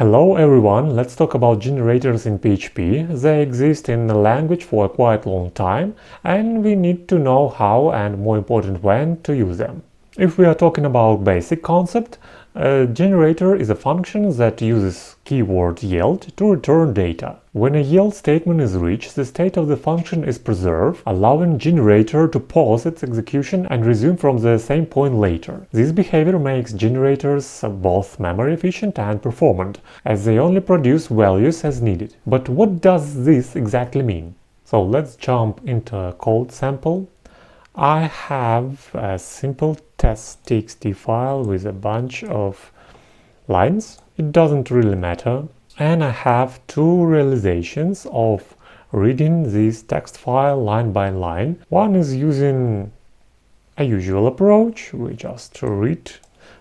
Hello everyone, let's talk about generators in PHP. They exist in the language for a quite long time and we need to know how and, more important, when to use them. If we are talking about basic concept, a generator is a function that uses keyword yield to return data. When a yield statement is reached, the state of the function is preserved, allowing generator to pause its execution and resume from the same point later. This behavior makes generators both memory efficient and performant, as they only produce values as needed. But what does this exactly mean? So let's jump into a code sample. I have a simple test.txt file with a bunch of lines. It doesn't really matter. And I have two realizations of reading this text file line by line. One is using a usual approach. We just read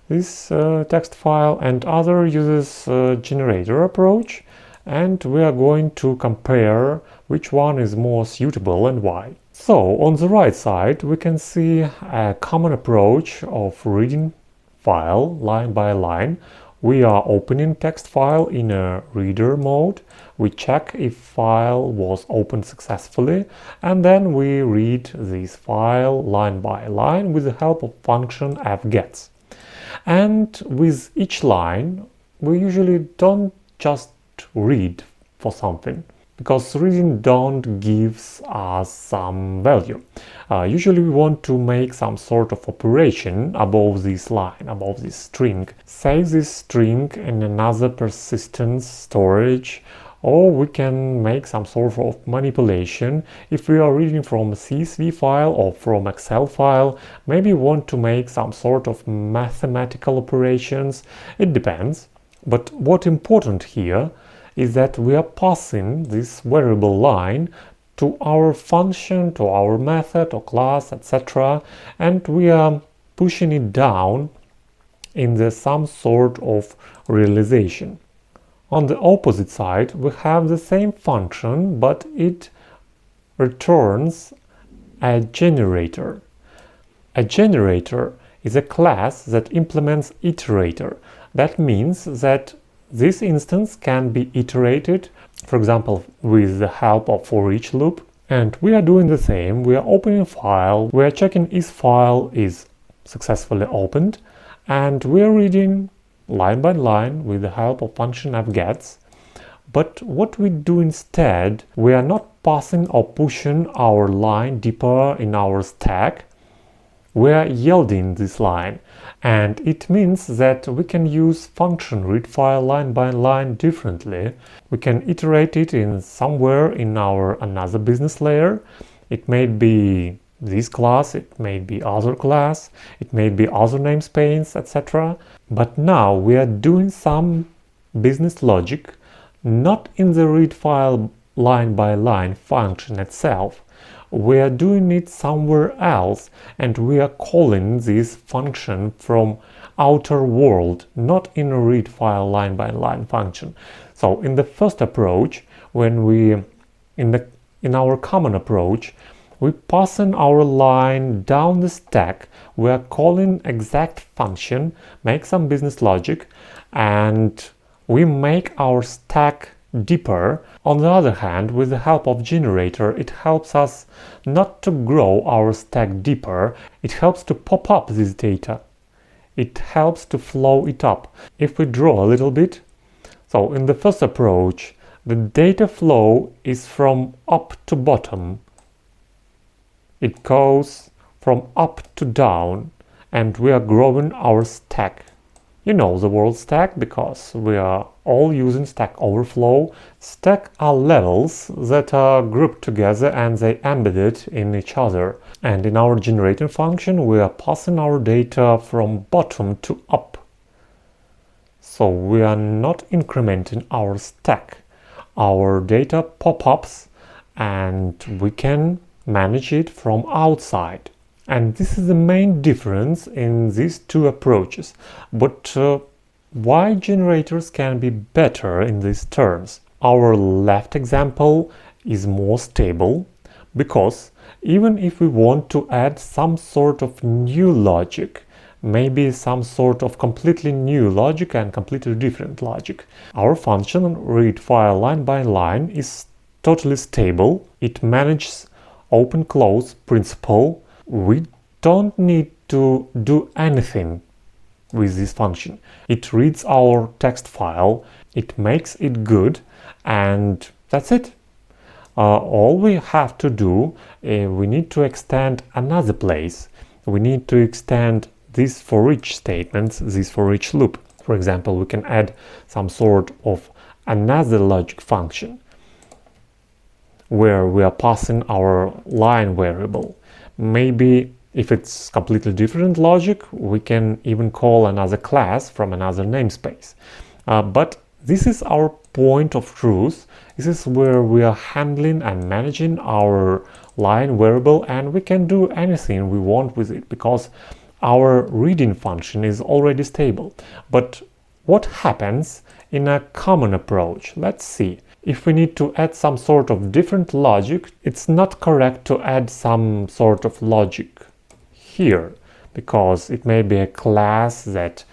this text file, and other uses generator approach. And we are going to compare which one is more suitable and why. So, on the right side, we can see a common approach of reading file line by line. We are opening text file in a reader mode. We check if file was opened successfully, and then we read this file line by line with the help of function fgets. And with each line, we usually don't just read for something, because reading don't gives us some value. Usually we want to make some sort of operation above this line, above this string. Save this string in another persistent storage, or we can make some sort of manipulation. If we are reading from a CSV file or from Excel file, maybe we want to make some sort of mathematical operations. It depends. But what's important here is that we are passing this variable line to our function, to our method or class, etc. and we are pushing it down in some sort of realization. On the opposite side, we have the same function, but it returns a generator. A generator is a class that implements iterator. That means that this instance can be iterated, for example, with the help of foreach loop. And we are doing the same. We are opening a file, we are checking if file is successfully opened, and we are reading line by line with the help of function fgets. But what we do instead, we are not passing or pushing our line deeper in our stack. We are yielding this line, and it means that we can use function readFileLineByLine differently. We can iterate it in somewhere in our another business layer. It may be this class, it may be other class, it may be other namespace, etc. But now we are doing some business logic not in the readFileLineByLine function itself. We are doing it somewhere else, and we are calling this function from outer world, not in a readFileLineByLine function. So in the first approach, when we in our common approach, we pass in our line down the stack. We are calling exact function, make some business logic, and we make our stack deeper. On the other hand, with the help of generator, it helps us not to grow our stack deeper. It helps to pop up this data. It helps to flow it up. If we draw a little bit, so in the first approach, the data flow is from up to bottom. It goes from up to down, and we are growing our stack. You know the word stack because we are all using Stack Overflow. Stack are levels that are grouped together and they embedded in each other. And in our generator function, we are passing our data from bottom to up. So we are not incrementing our stack. Our data pop-ups and we can manage it from outside. And this is the main difference in these two approaches. But why generators can be better in these terms? Our left example is more stable because even if we want to add some sort of new logic, maybe some sort of completely new logic and completely different logic. Our function readFileLineByLine is totally stable. It manages open-close principle. We don't need to do anything with this function. It reads our text file, it makes it good, and that's it. All we have to do, we need to extend another place. We need to extend these foreach statements, this foreach loop. For example, we can add some sort of another logic function where we are passing our line variable. Maybe if it's completely different logic, we can even call another class from another namespace. But this is our point of truth. This is where we are handling and managing our line variable, and we can do anything we want with it because our reading function is already stable. But what happens in a common approach? Let's see. If we need to add some sort of different logic, it's not correct to add some sort of logic here, because it may be a class that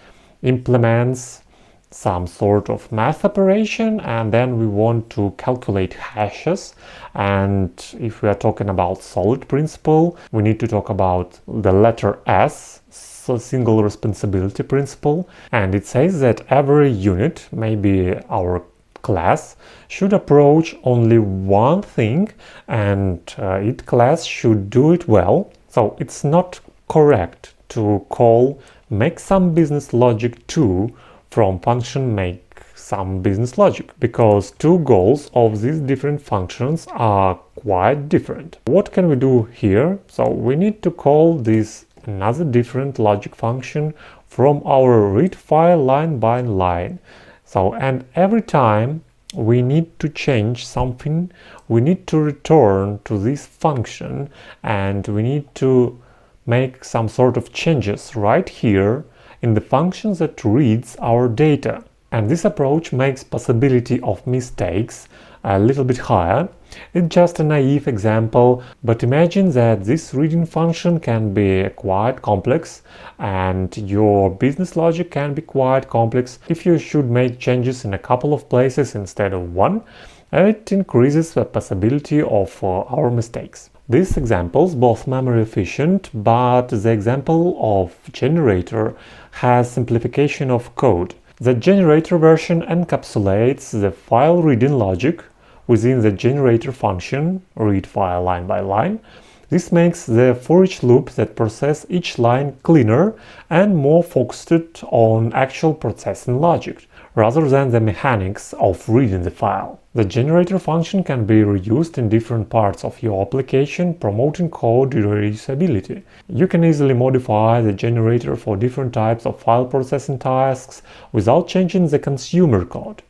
implements some sort of math operation, and then we want to calculate hashes. And if we are talking about solid principle, we need to talk about the letter S, so single responsibility principle, and it says that every unit, maybe our class, should approach only one thing, and each class should do it well. So it's not correct to call make some business logic 2 from function make some business logic, because two goals of these different functions are quite different. What can we do here? So we need to call this another different logic function from our readFileLineByLine. So, and every time we need to change something, we need to return to this function, and we need to make some sort of changes right here in the function that reads our data. And this approach makes possibility of mistakes a little bit higher. It's just a naive example, but imagine that this reading function can be quite complex, and your business logic can be quite complex. If you should make changes in a couple of places instead of one, it increases the possibility of our mistakes. These examples both memory efficient, but the example of generator has simplification of code. The generator version encapsulates the file reading logic within the generator function readFileLineByLine. This makes the foreach loop that processes each line cleaner and more focused on actual processing logic, rather than the mechanics of reading the file. The generator function can be reused in different parts of your application, promoting code reusability. You can easily modify the generator for different types of file processing tasks without changing the consumer code.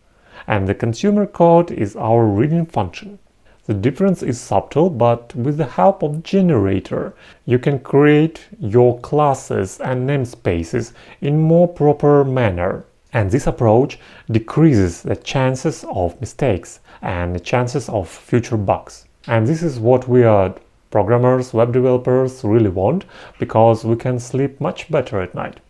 And the consumer code is our reading function. The difference is subtle, but with the help of generator, you can create your classes and namespaces in more proper manner. And this approach decreases the chances of mistakes and the chances of future bugs. And this is what we programmers, web developers really want, because we can sleep much better at night.